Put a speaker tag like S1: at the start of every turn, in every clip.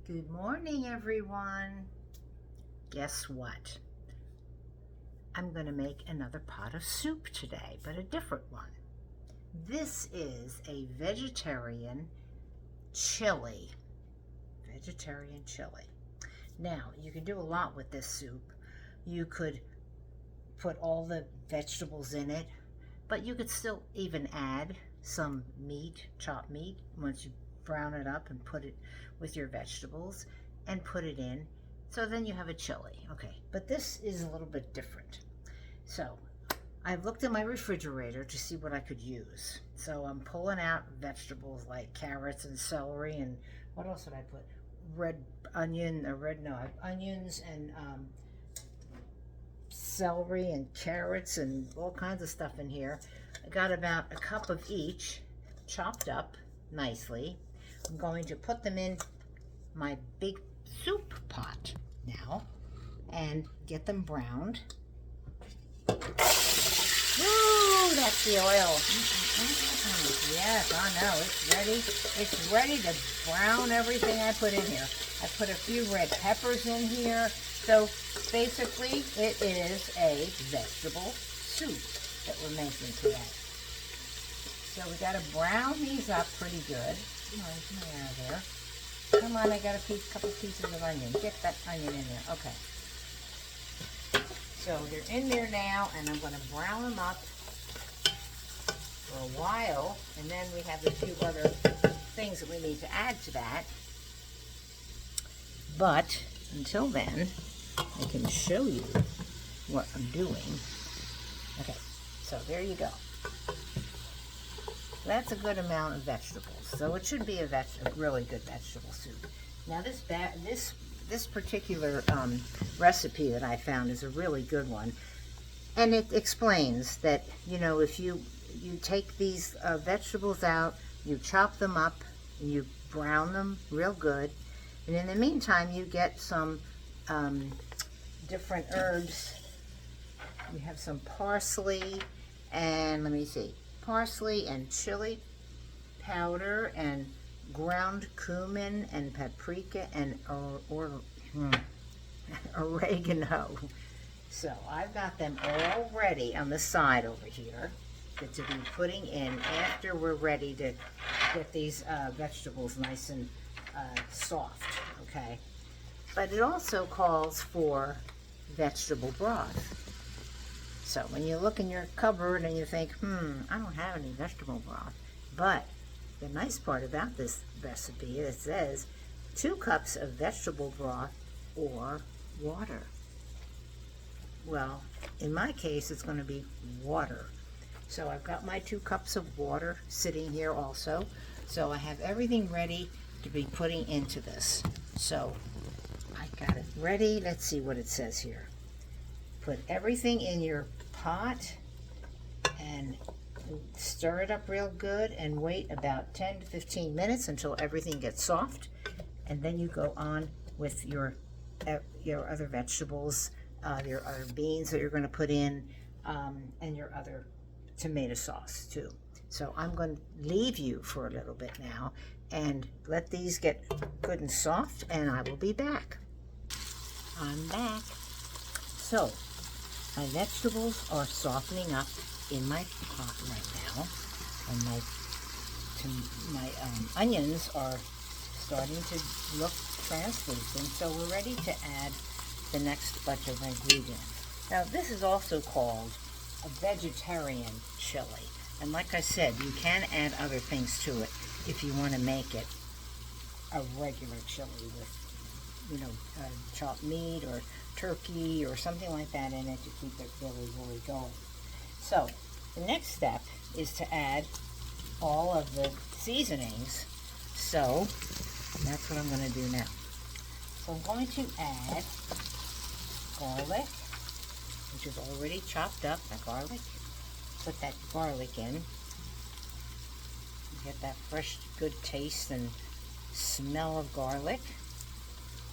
S1: Good morning, everyone. Guess what? I'm going to make another pot of soup today, but a different one. This is a vegetarian chili. Vegetarian chili. Now, you can do a lot with this soup. You could put all the vegetables in it, but you could still even add some meat, chopped meat, once you brown it up and put it with your vegetables and put it in. So then you have a chili. Okay, but this is a little bit different. So I've looked in my refrigerator to see what I could use. So I'm pulling out vegetables like carrots and celery, and what else did I put? Onions and celery and carrots and all kinds of stuff in here. I got about a cup of each chopped up nicely. I'm going to put them in my big soup pot now and get them browned. Woo, that's the oil. Yes, I know, it's ready. It's ready to brown everything I put in here. I put a few red peppers in here. So basically it is a vegetable soup that we're making today. So we got to brown these up pretty good. Come on, get out of there. Come on, I got a couple pieces of onion. Get that onion in there. Okay. So they're in there now, and I'm going to brown them up for a while, and then we have a few other things that we need to add to that. But until then, I can show you what I'm doing. Okay, so there you go. That's a good amount of vegetables, so it should be a really good vegetable soup. Now this particular recipe that I found is a really good one, and it explains that, you know, if you take these vegetables out, you chop them up, and you brown them real good, and in the meantime you get some different herbs. You have some parsley, and let me see, parsley and chili powder and ground cumin and paprika and oregano. So I've got them all ready on the side over here to be putting in after we're ready to get these vegetables nice and soft, okay? But it also calls for vegetable broth. So when you look in your cupboard and you think, I don't have any vegetable broth. But the nice part about this recipe, it says 2 cups of vegetable broth or water. Well, in my case, it's going to be water. So I've got my 2 cups of water sitting here also. So I have everything ready to be putting into this. So I got it ready. Let's see what it says here. Put everything in your pot and stir it up real good and wait about 10 to 15 minutes until everything gets soft, and then you go on with your other vegetables, your other beans that you're going to put in, and your other tomato sauce too. So I'm going to leave you for a little bit now and let these get good and soft, and I will be back. I'm back. So my vegetables are softening up in my pot right now, and my onions are starting to look translucent, so we're ready to add the next bunch of ingredients. Now this is also called a vegetarian chili, and like I said, you can add other things to it if you want to make it a regular chili with, you know, chopped meat or turkey or something like that in it to keep it really going. So the next step is to add all of the seasonings. So that's what I'm going to do now. So I'm going to add garlic, which is already chopped up, the garlic. Put that garlic in. Get that fresh, good taste and smell of garlic.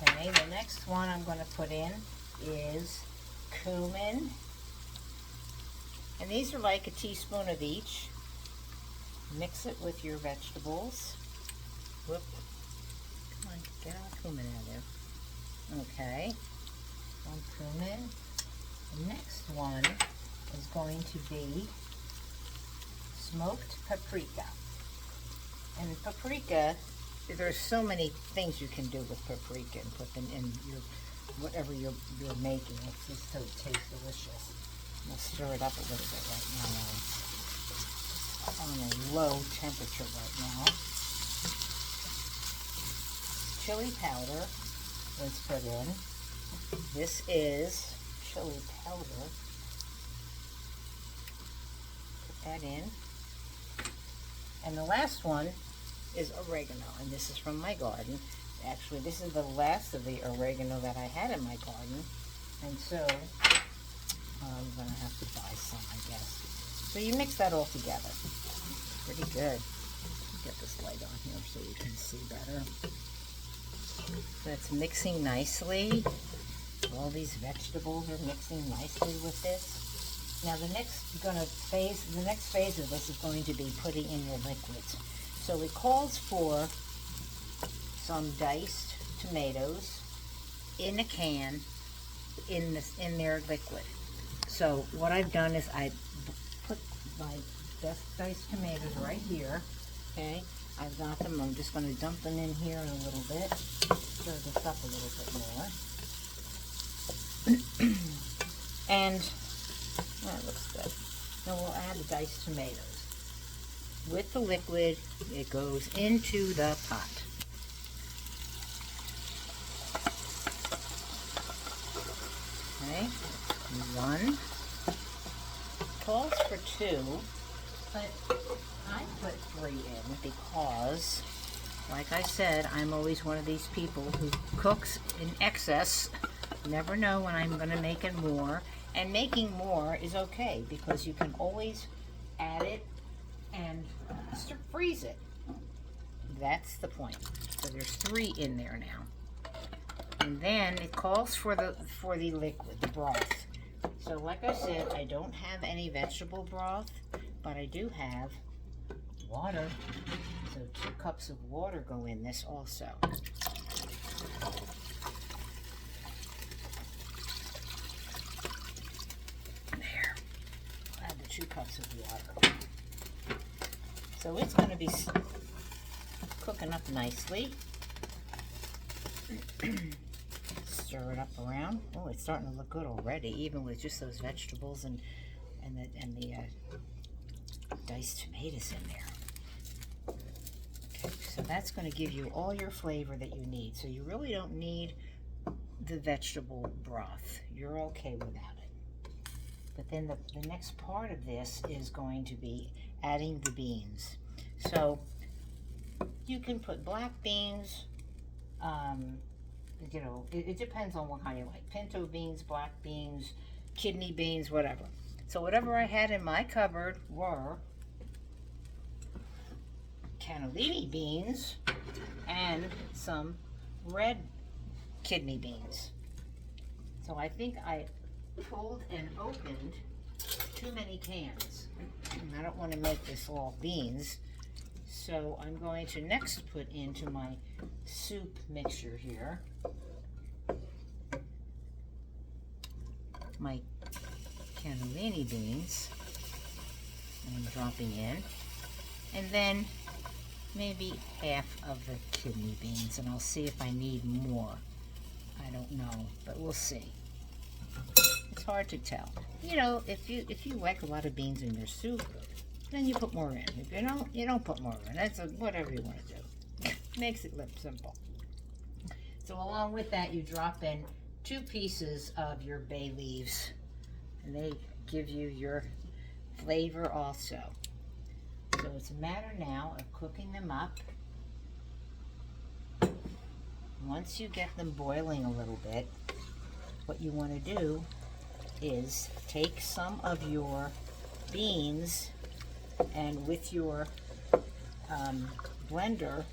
S1: Okay, the next one I'm going to put in is cumin. And these are like a teaspoon of each. Mix it with your vegetables. Whoop. Come on, get all the cumin Okay, one cumin. The next one is going to be smoked paprika. And paprika, there's so many things you can do with paprika and put them in your whatever you're making. It's just so it tastes delicious. I'm gonna stir it up a little bit right now. It's on a low temperature right now. Chili powder was put in. This is chili powder. Put that in. And the last one is oregano, and this is from my garden. Actually, this is the last of the oregano that I had in my garden, and so I'm gonna have to buy some, I guess. So you mix that all together. Pretty good. Get this light on here so you can see better. So it's mixing nicely. All these vegetables are mixing nicely with this. Now the next phase of this is going to be putting in your liquids. So it calls for some diced tomatoes in a can in their liquid. So what I've done is I put my diced tomatoes right here. Okay, I've got them. I'm just going to dump them in here in a little bit. Stir this up a little bit more. And that looks good. Now we'll add the diced tomatoes. With the liquid, it goes into the pot. Okay, one. Calls for two, but I put 3 in because, like I said, I'm always one of these people who cooks in excess. Never know when I'm going to make it more. And making more is okay because you can always add it and freeze it. That's the point. So there's 3 in there now. And then it calls for the liquid, the broth. So like I said, I don't have any vegetable broth, but I do have water. So 2 cups of water go in this also. There. I'll add the 2 cups of water. So it's going to be cooking up nicely. Stir it up around. Oh, it's starting to look good already, even with just those vegetables and the diced tomatoes in there. Okay, so that's going to give you all your flavor that you need. So you really don't need the vegetable broth. You're okay without it. But then the next part of this is going to be adding the beans. So you can put black beans, you know, it depends on what kind you like. Pinto beans, black beans, kidney beans, whatever. So whatever I had in my cupboard were cannellini beans and some red kidney beans. So I think I pulled and opened too many cans. And I don't want to make this all beans. So I'm going to next put into my soup mixture here my cannellini beans, and I'm dropping in, and then maybe half of the kidney beans, and I'll see if I need more. I don't know, but we'll see. It's hard to tell. You know, if you like a lot of beans in your soup, then you put more in. If you don't put more in. That's whatever you want to do. Makes it look simple. So along with that, you drop in 2 pieces of your bay leaves, and they give you your flavor also. So it's a matter now of cooking them up. Once you get them boiling a little bit, what you want to do is take some of your beans and with your blender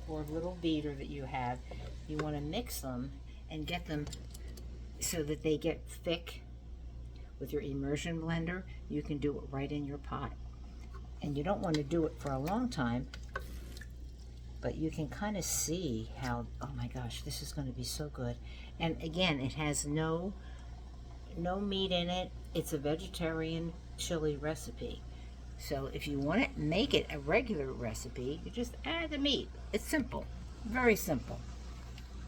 S1: or little beater that you have, you want to mix them and get them so that they get thick. With your immersion blender, you can do it right in your pot. And you don't want to do it for a long time but you can kind of see how, oh my gosh, this is going to be so good. And again, it has no meat in it. It's a vegetarian chili recipe. So if you want to make it a regular recipe, you just add the meat. It's simple, very simple.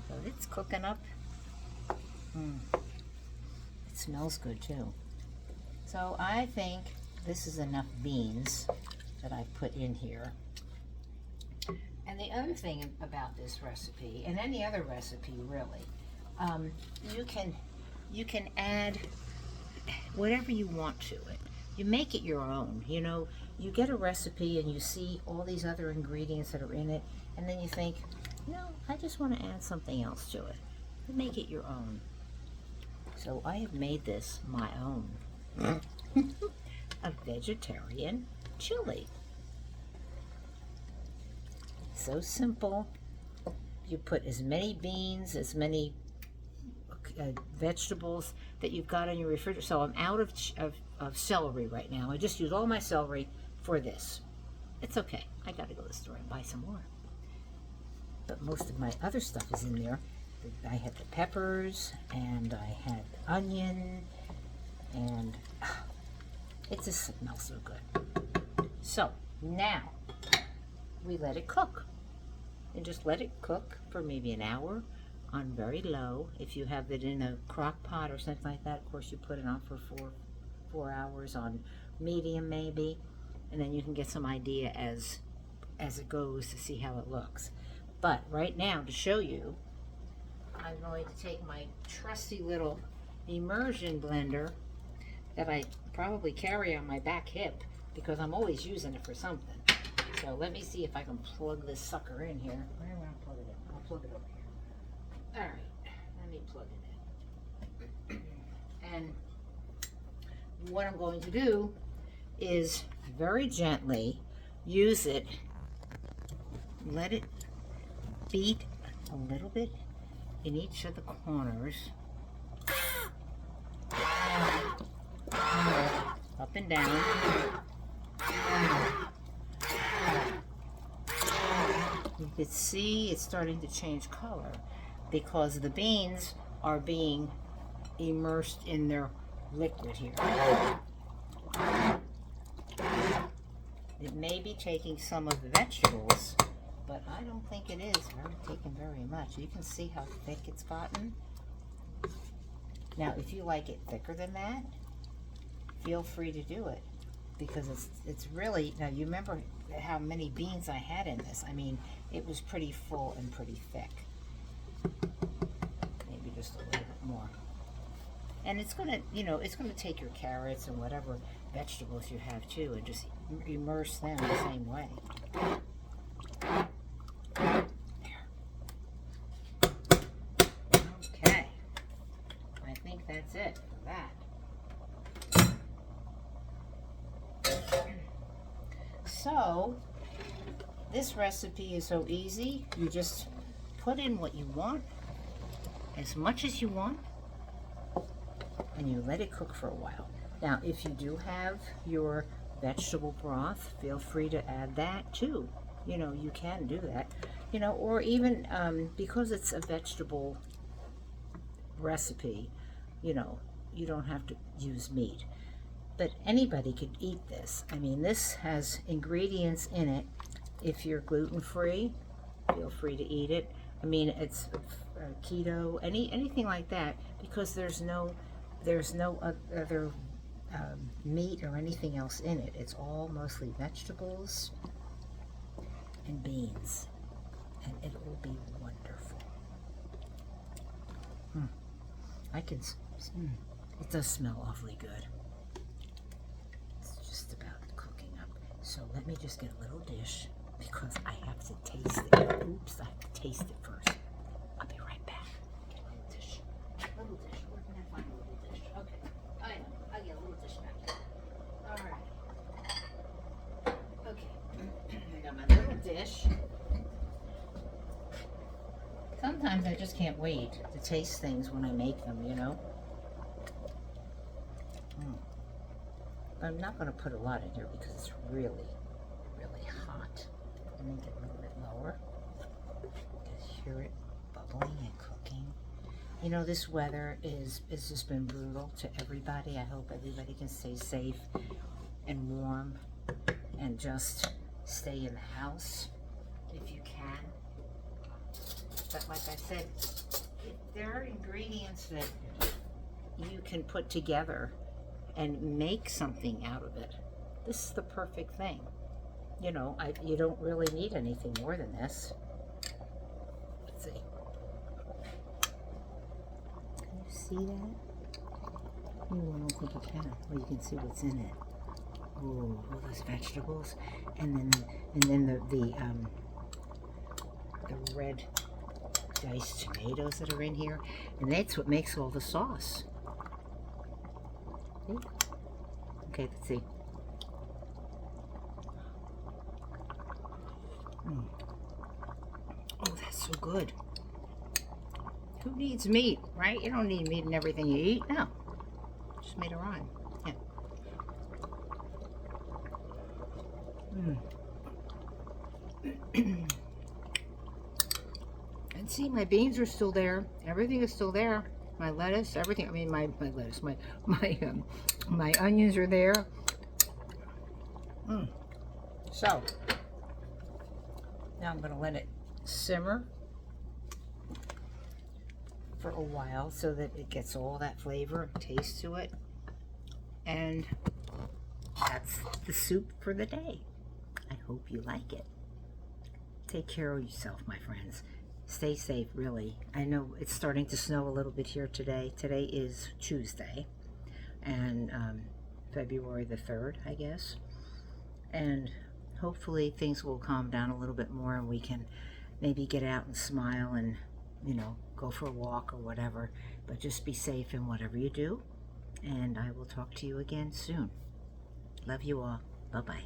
S1: So it's cooking up. It smells good too. So I think this is enough beans that I put in here. And the other thing about this recipe, and any other recipe really, you can add whatever you want to it. You make it your own. You know, you get a recipe and you see all these other ingredients that are in it, and then you think, no, I just want to add something else to it. You make it your own. So I have made this my own. A vegetarian chili. So simple. You put as many beans, as many vegetables that you've got in your refrigerator. So I'm out of celery right now. I just use all my celery for this. It's okay. I gotta go to the store and buy some more. But most of my other stuff is in there. I had the peppers, and I had onion, and it just smells so good. So now we let it cook. And just let it cook for maybe an hour on very low. If you have it in a crock pot or something like that, of course you put it on for four hours on medium maybe, and then you can get some idea as it goes to see how it looks. But right now, to show you, I'm going to take my trusty little immersion blender that I probably carry on my back hip because I'm always using it for something. So let me see if I can plug this sucker in here. Where do I want to plug it in? I'll plug it over here. All right, let me plug it in. And what I'm going to do is very gently use it, let it beat a little bit in each of the corners, up and down. You can see it's starting to change color because the beans are being immersed in their liquid here. It may be taking some of the vegetables, but I don't think it is taking very much. You can see how thick it's gotten. Now, if you like it thicker than that, feel free to do it because it's really, now you remember how many beans I had in this. I mean, it was pretty full and pretty thick. Maybe just a little bit more. And it's gonna, you know, it's gonna take your carrots and whatever vegetables you have too and just immerse them the same way. There. Okay. I think that's it for that. So, this recipe is so easy. You just put in what you want, as much as you want, and you let it cook for a while. Now, if you do have your vegetable broth, feel free to add that too. You know, you can do that. You know, or even because it's a vegetable recipe, you know, you don't have to use meat. But anybody could eat this. I mean, this has ingredients in it. If you're gluten-free, feel free to eat it. I mean, it's keto, anything like that, because there's no other meat or anything else in it. It's all mostly vegetables and beans, and it will be wonderful. I can. It does smell awfully good. So let me just get a little dish because I have to taste it. Oops, I have to taste it first. I'll be right back. Get a little dish. Little dish. Where can I find a little dish? Okay. I know. I'll get a little dish back there. All right. Okay. I got my little dish. Sometimes I just can't wait to taste things when I make them, you know? I'm not going to put a lot in here because it's really, really hot. Let me get a little bit lower. hear it bubbling and cooking. You know, this weather is just been brutal to everybody. I hope everybody can stay safe and warm and just stay in the house if you can. But like I said, there are ingredients that you can put together and make something out of it. This is the perfect thing. You know, you don't really need anything more than this. Let's see. Can you see that? I don't think you can. Well, you can see what's in it. Oh, all those vegetables, and then the red diced tomatoes that are in here, and that's what makes all the sauce. See? Okay, let's see. Oh, that's so good. Who needs meat, right? You don't need meat in everything you eat. No, just made a rhyme. Yeah. And see, my beans are still there. Everything is still there. My lettuce, everything. I mean, my lettuce, my onions are there. So now I'm going to let it simmer for a while so that it gets all that flavor and taste to it. And that's the soup for the day. I hope you like it. Take care of yourself, my friends. Stay safe, really. I know it's starting to snow a little bit here today. Today is Tuesday, and February the 3rd, I guess. And hopefully things will calm down a little bit more and we can maybe get out and smile and, you know, go for a walk or whatever. But just be safe in whatever you do. And I will talk to you again soon. Love you all. Bye-bye.